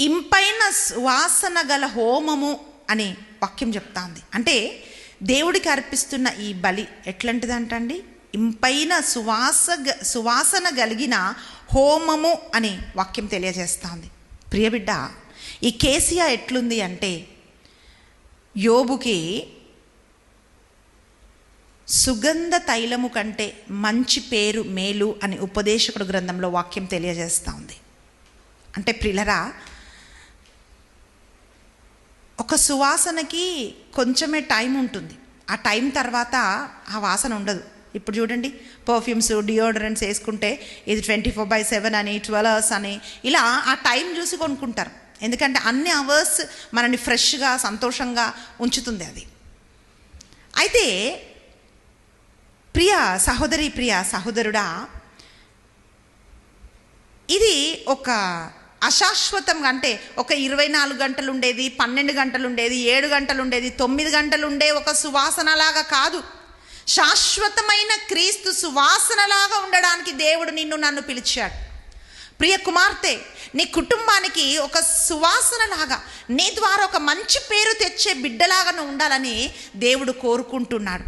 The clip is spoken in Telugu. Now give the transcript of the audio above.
ఇంపైన సువాసన గల హోమము అని వాక్యం చెప్తా ఉంది. అంటే దేవుడికి అర్పిస్తున్న ఈ బలి ఎట్లాంటిదంటండి? ఇంపైన సువాసన కలిగిన హోమము అని వాక్యం తెలియజేస్తుంది. ప్రియబిడ్డ, ఈ కేసియా ఎట్లుంది అంటే యోబుకి సుగంధ తైలము కంటే మంచి పేరు మేలు అని ఉపదేశకుడు గ్రంథంలో వాక్యం తెలియజేస్తూ ఉంది. అంటే ప్రియులరా, ఒక సువాసనకి కొంచెమే టైం ఉంటుంది. ఆ టైం తర్వాత ఆ వాసన ఉండదు. ఇప్పుడు చూడండి, పర్ఫ్యూమ్స్, డియోడరెంట్స్ వేసుకుంటే ఇది 24/7 అని, 12 hours అని, ఇలా ఆ టైం చూసి కొనుక్కుంటారు. ఎందుకంటే అన్ని అవర్స్ మనని ఫ్రెష్గా సంతోషంగా ఉంచుతుంది అది. అయితే ప్రియ సహోదరి, ప్రియ సహోదరుడా, ఇది ఒక అశాశ్వతంగా, అంటే ఒక 24 గంటలు ఉండేది, 12 గంటలు ఉండేది, 7 గంటలు ఉండేది, 9 గంటలు ఉండే ఒక సువాసనలాగా కాదు. శాశ్వతమైన క్రీస్తు సువాసనలాగా ఉండడానికి దేవుడు నిన్ను నన్ను పిలిచాడు. ప్రియ కుమార్తె, నీ కుటుంబానికి ఒక సువాసనలాగా, నీ ద్వారా ఒక మంచి పేరు తెచ్చే బిడ్డలాగా ఉండాలని దేవుడు కోరుకుంటున్నాడు.